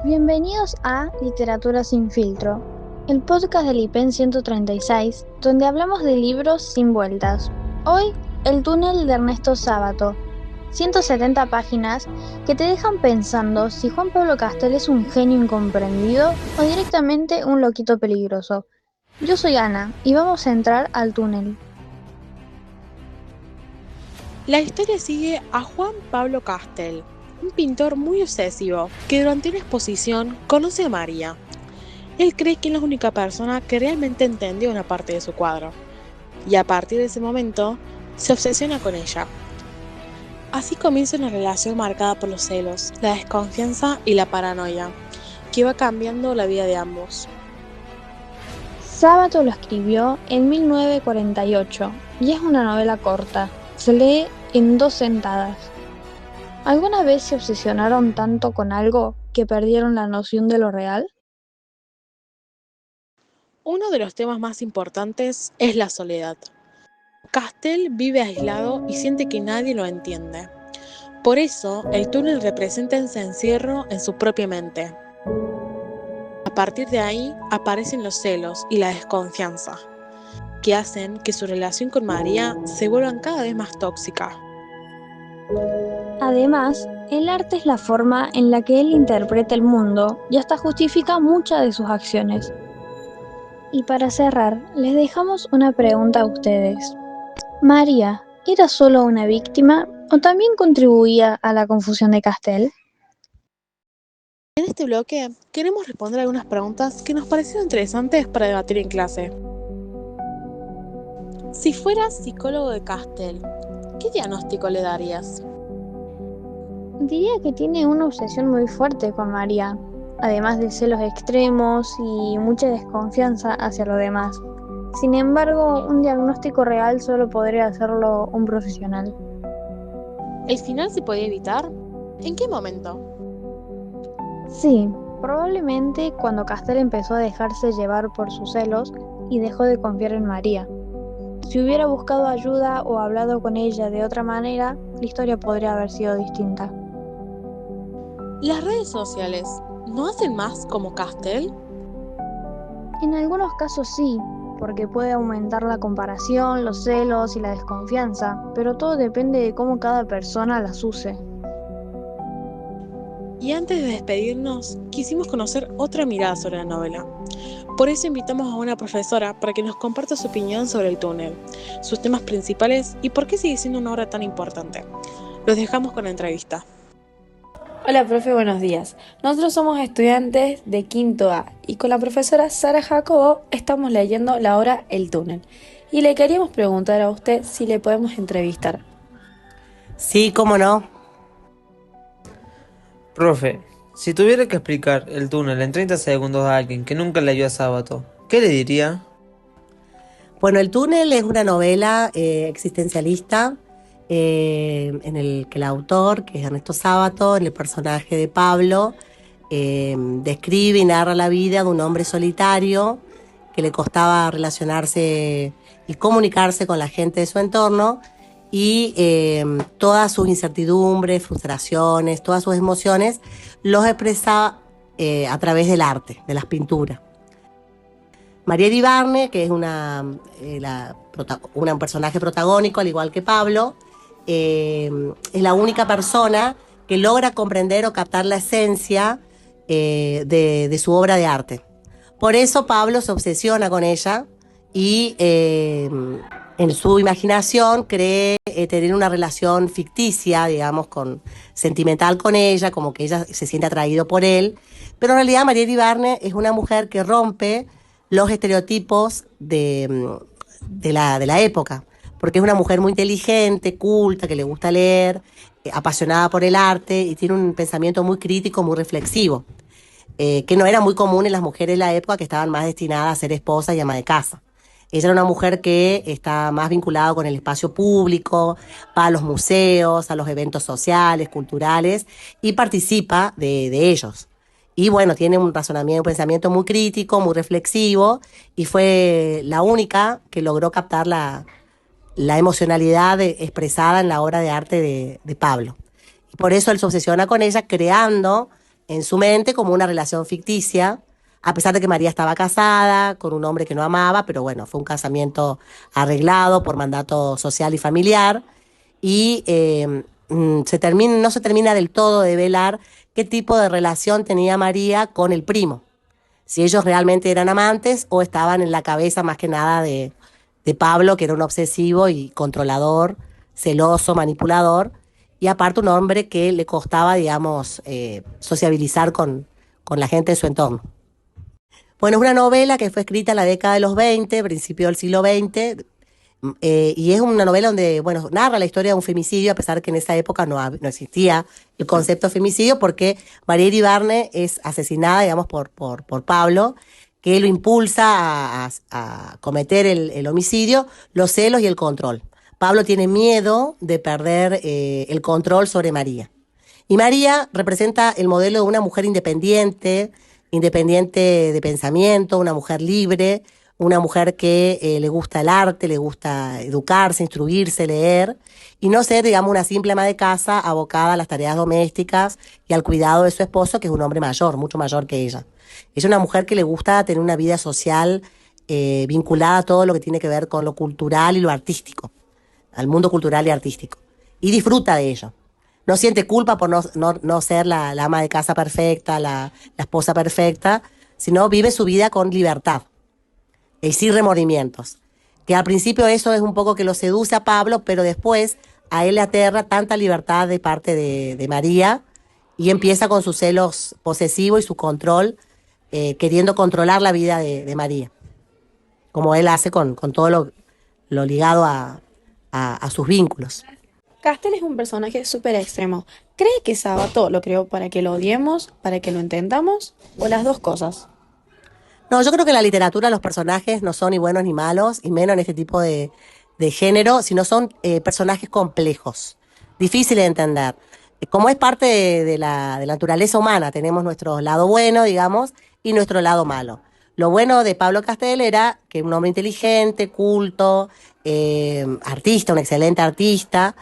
Bienvenidos a Literatura sin filtro, el podcast del IPEN 136, donde hablamos de libros sin vueltas. Hoy, El túnel de Ernesto Sábato, 170 páginas que te dejan pensando si Juan Pablo Castel es un genio incomprendido o directamente un loquito peligroso. Yo soy Ana y vamos a entrar al túnel. La historia sigue a Juan Pablo Castel, un pintor muy obsesivo que durante una exposición conoce a María. Él cree que es la única persona que realmente entendió una parte de su cuadro, y a partir de ese momento se obsesiona con ella. Así comienza una relación marcada por los celos, la desconfianza y la paranoia, que va cambiando la vida de ambos. Sábato lo escribió en 1948 y es una novela corta. Se lee en 2 sentadas. ¿Alguna vez se obsesionaron tanto con algo que perdieron la noción de lo real? Uno de los temas más importantes es la soledad. Castel vive aislado y siente que nadie lo entiende. Por eso, el túnel representa ese encierro en su propia mente. A partir de ahí aparecen los celos y la desconfianza, que hacen que su relación con María se vuelvan cada vez más tóxica. Además, el arte es la forma en la que él interpreta el mundo y hasta justifica muchas de sus acciones. Y para cerrar, les dejamos una pregunta a ustedes. ¿María era solo una víctima o también contribuía a la confusión de Castel? En este bloque queremos responder algunas preguntas que nos parecieron interesantes para debatir en clase. Si fueras psicólogo de Castel, ¿qué diagnóstico le darías? Diría que tiene una obsesión muy fuerte con María, además de celos extremos y mucha desconfianza hacia los demás. Sin embargo, un diagnóstico real solo podría hacerlo un profesional. ¿El final se podía evitar? ¿En qué momento? Sí, probablemente cuando Castel empezó a dejarse llevar por sus celos y dejó de confiar en María. Si hubiera buscado ayuda o hablado con ella de otra manera, la historia podría haber sido distinta. ¿Las redes sociales no hacen más como Castel? En algunos casos sí, porque puede aumentar la comparación, los celos y la desconfianza, pero todo depende de cómo cada persona las use. Y antes de despedirnos, quisimos conocer otra mirada sobre la novela. Por eso invitamos a una profesora para que nos comparta su opinión sobre el túnel, sus temas principales y por qué sigue siendo una obra tan importante. Los dejamos con la entrevista. Hola, profe, buenos días. Nosotros somos estudiantes de quinto A y con la profesora Sara Jacobo estamos leyendo la obra El túnel. Y le queríamos preguntar a usted si le podemos entrevistar. Sí, cómo no. Profe, si tuviera que explicar el túnel en 30 segundos a alguien que nunca leyó a Sábato, ¿qué le diría? Bueno, El túnel es una novela existencialista en el que el autor, que es Ernesto Sábato, en el personaje de Pablo, describe y narra la vida de un hombre solitario que le costaba relacionarse y comunicarse con la gente de su entorno y todas sus incertidumbres, frustraciones, todas sus emociones los expresaba a través del arte, de las pinturas. María Iribarne, que es un personaje protagónico, al igual que Pablo, es la única persona que logra comprender o captar la esencia de su obra de arte. Por eso Pablo se obsesiona con ella y en su imaginación cree tener una relación ficticia, digamos, sentimental con ella, como que ella se siente atraído por él. Pero en realidad María Iribarne es una mujer que rompe los estereotipos de la época, porque es una mujer muy inteligente, culta, que le gusta leer, apasionada por el arte y tiene un pensamiento muy crítico, muy reflexivo, que no era muy común en las mujeres de la época, que estaban más destinadas a ser esposas y ama de casa. Ella era una mujer que está más vinculada con el espacio público, va a los museos, a los eventos sociales, culturales y participa de ellos. Y bueno, tiene un razonamiento, un pensamiento muy crítico, muy reflexivo, y fue la única que logró captar la emocionalidad expresada en la obra de arte de Pablo. Y por eso él se obsesiona con ella, creando en su mente como una relación ficticia, a pesar de que María estaba casada con un hombre que no amaba, pero bueno, fue un casamiento arreglado por mandato social y familiar, y no se termina del todo de velar qué tipo de relación tenía María con el primo, si ellos realmente eran amantes o estaban en la cabeza más que nada de Pablo, que era un obsesivo y controlador, celoso, manipulador, y aparte un hombre que le costaba, digamos, sociabilizar con la gente de su entorno. Bueno, es una novela que fue escrita en la década de los 20, principio del siglo XX, y es una novela donde, bueno, narra la historia de un femicidio, a pesar que en esa época no existía el concepto de femicidio, porque María Iribarne es asesinada, digamos, por Pablo, que lo impulsa a cometer el homicidio, los celos y el control. Pablo tiene miedo de perder el control sobre María. Y María representa el modelo de una mujer independiente de pensamiento, una mujer libre, una mujer que le gusta el arte, le gusta educarse, instruirse, leer, y no ser, digamos, una simple ama de casa abocada a las tareas domésticas y al cuidado de su esposo, que es un hombre mayor, mucho mayor que ella. Es una mujer que le gusta tener una vida social vinculada a todo lo que tiene que ver con lo cultural y lo artístico, al mundo cultural y artístico, y disfruta de ello. No siente culpa por no ser la ama de casa perfecta, la esposa perfecta, sino vive su vida con libertad y sin remordimientos. Que al principio eso es un poco que lo seduce a Pablo, pero después a él le aterra tanta libertad de parte de María y empieza con sus celos posesivos y su control, queriendo controlar la vida de María, como él hace con todo lo ligado a sus vínculos. Castel es un personaje súper extremo. ¿Cree que Sábato lo creó para que lo odiemos, para que lo entendamos, o las dos cosas? No, yo creo que en la literatura los personajes no son ni buenos ni malos, y menos en este tipo de género, sino son personajes complejos, difíciles de entender. Como es parte de la naturaleza humana, tenemos nuestro lado bueno, digamos, y nuestro lado malo. Lo bueno de Pablo Castel era que un hombre inteligente, culto, artista, un excelente artista,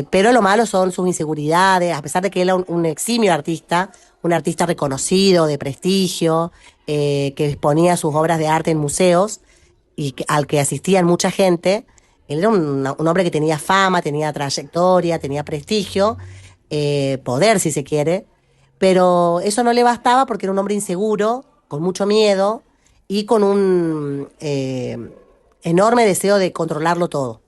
pero lo malo son sus inseguridades, a pesar de que él era un eximio artista, un artista reconocido, de prestigio, que exponía sus obras de arte en museos y al que asistían mucha gente. Él era un hombre que tenía fama, tenía trayectoria, tenía prestigio, poder si se quiere, pero eso no le bastaba porque era un hombre inseguro, con mucho miedo y con un enorme deseo de controlarlo todo.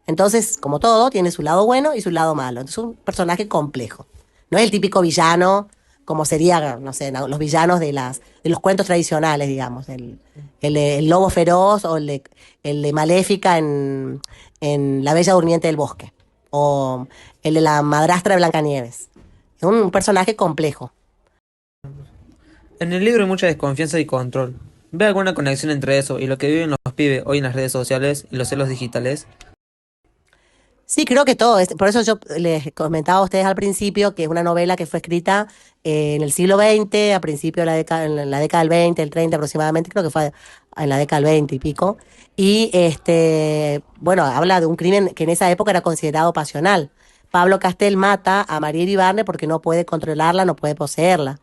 Entonces, como todo, tiene su lado bueno y su lado malo. Entonces, es un personaje complejo. No es el típico villano, como sería, no sé, los villanos de los cuentos tradicionales, digamos. El lobo feroz o el de Maléfica en La Bella Durmiente del Bosque. O el de la madrastra de Blancanieves. Es un personaje complejo. En el libro hay mucha desconfianza y control. ¿Ve alguna conexión entre eso y lo que viven los pibes hoy en las redes sociales y los celos digitales? Sí, creo que todo. Por eso yo les comentaba a ustedes al principio que es una novela que fue escrita en el siglo XX, a principio de en la década del 20, el 30 aproximadamente, creo que fue en la década del 20 y pico. Y bueno, habla de un crimen que en esa época era considerado pasional. Pablo Castel mata a María Iribarne porque no puede controlarla, no puede poseerla.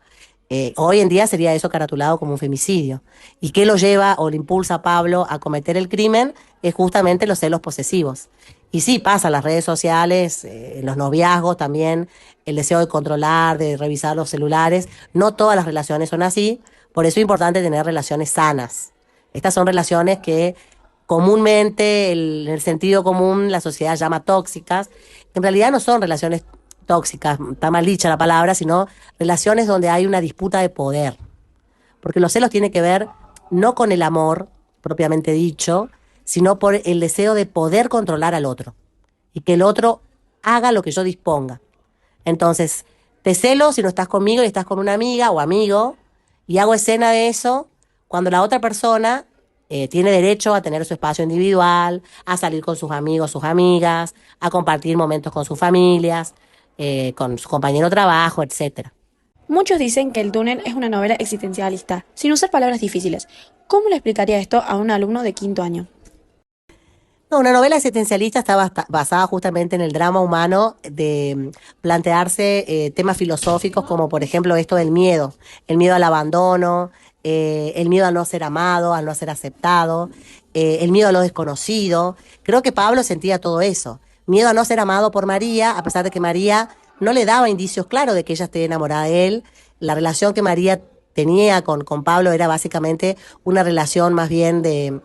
Hoy en día sería eso caratulado como un femicidio. ¿Y qué lo lleva o le impulsa a Pablo a cometer el crimen? Es justamente los celos posesivos. Y sí, pasa en las redes sociales, en los noviazgos también, el deseo de controlar, de revisar los celulares. No todas las relaciones son así, por eso es importante tener relaciones sanas. Estas son relaciones que comúnmente, en el sentido común, la sociedad llama tóxicas. En realidad no son relaciones tóxicas, está mal dicha la palabra, sino relaciones donde hay una disputa de poder. Porque los celos tienen que ver no con el amor, propiamente dicho, sino por el deseo de poder controlar al otro y que el otro haga lo que yo disponga. Entonces, te celo si no estás conmigo y estás con una amiga o amigo, y hago escena de eso cuando la otra persona tiene derecho a tener su espacio individual, a salir con sus amigos, sus amigas, a compartir momentos con sus familias, con su compañero de trabajo, etcétera. Muchos dicen que El túnel es una novela existencialista, sin usar palabras difíciles. ¿Cómo le explicaría esto a un alumno de quinto año? No, una novela existencialista está basada justamente en el drama humano de plantearse temas filosóficos como por ejemplo esto del miedo, el miedo al abandono, el miedo a no ser amado, al no ser aceptado, el miedo a lo desconocido. Creo que Pablo sentía todo eso, miedo a no ser amado por María, a pesar de que María no le daba indicios claros de que ella esté enamorada de él. La relación que María tenía con Pablo era básicamente una relación más bien de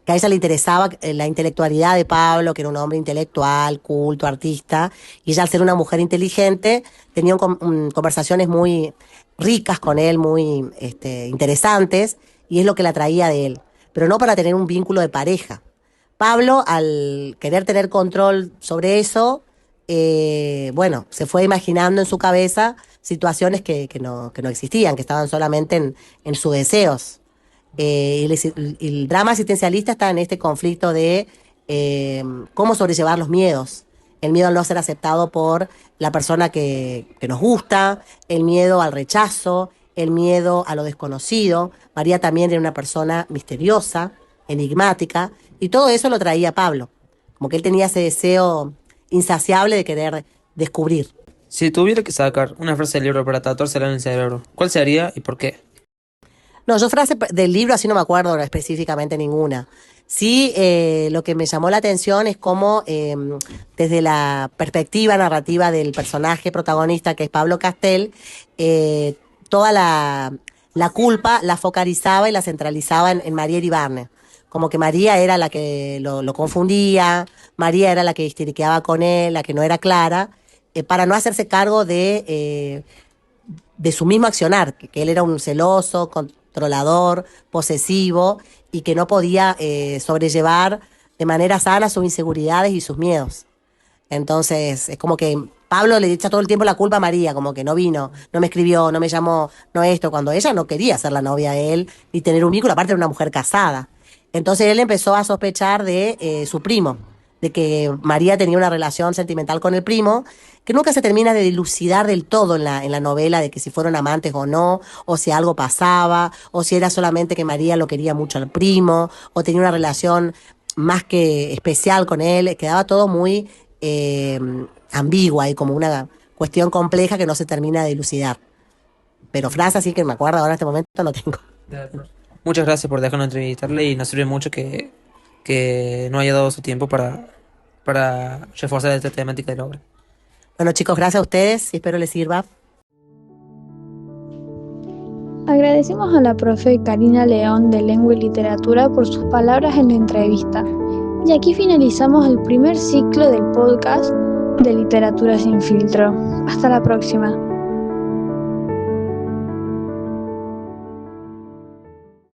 que a ella le interesaba la intelectualidad de Pablo, que era un hombre intelectual, culto, artista, y ella al ser una mujer inteligente tenía conversaciones muy ricas con él, muy interesantes, y es lo que la atraía de él, pero no para tener un vínculo de pareja. Pablo, al querer tener control sobre eso, bueno, se fue imaginando en su cabeza situaciones que no existían, que estaban solamente en sus deseos. El drama asistencialista está en este conflicto de cómo sobrellevar los miedos. El miedo al no ser aceptado por la persona que nos gusta, el miedo al rechazo, el miedo a lo desconocido. María también era una persona misteriosa, enigmática, y todo eso lo traía Pablo. Como que él tenía ese deseo insaciable de querer descubrir. Si tuviera que sacar una frase del libro para tatuársela en el cerebro, ¿cuál sería y por qué? No, yo frase del libro así no me acuerdo específicamente ninguna. Sí, lo que me llamó la atención es cómo desde la perspectiva narrativa del personaje protagonista que es Pablo Castel, toda la culpa la focalizaba y la centralizaba en María Iribarne. Como que María era la que lo confundía, María era la que histeriqueaba con él, la que no era clara, para no hacerse cargo de su mismo accionar, que él era un celoso, controlador, posesivo y que no podía sobrellevar de manera sana sus inseguridades y sus miedos. Entonces, es como que Pablo le echa todo el tiempo la culpa a María, como que no vino, no me escribió, no me llamó, no esto, cuando ella no quería ser la novia de él ni tener un vínculo, aparte era una mujer casada. Entonces él empezó a sospechar de su primo, de que María tenía una relación sentimental con el primo, que nunca se termina de dilucidar del todo en la novela, de que si fueron amantes o no, o si algo pasaba, o si era solamente que María lo quería mucho al primo, o tenía una relación más que especial con él. Quedaba todo muy ambigua y como una cuestión compleja que no se termina de dilucidar. Pero frase así que me acuerdo ahora en este momento no tengo. Muchas gracias por dejarnos entrevistarle y nos sirve mucho que no haya dado su tiempo para reforzar esta temática de la obra. Bueno, chicos, gracias a ustedes y espero les sirva. Agradecemos a la profe Karina León de Lengua y Literatura por sus palabras en la entrevista. Y aquí finalizamos el primer ciclo del podcast de Literatura sin filtro. Hasta la próxima.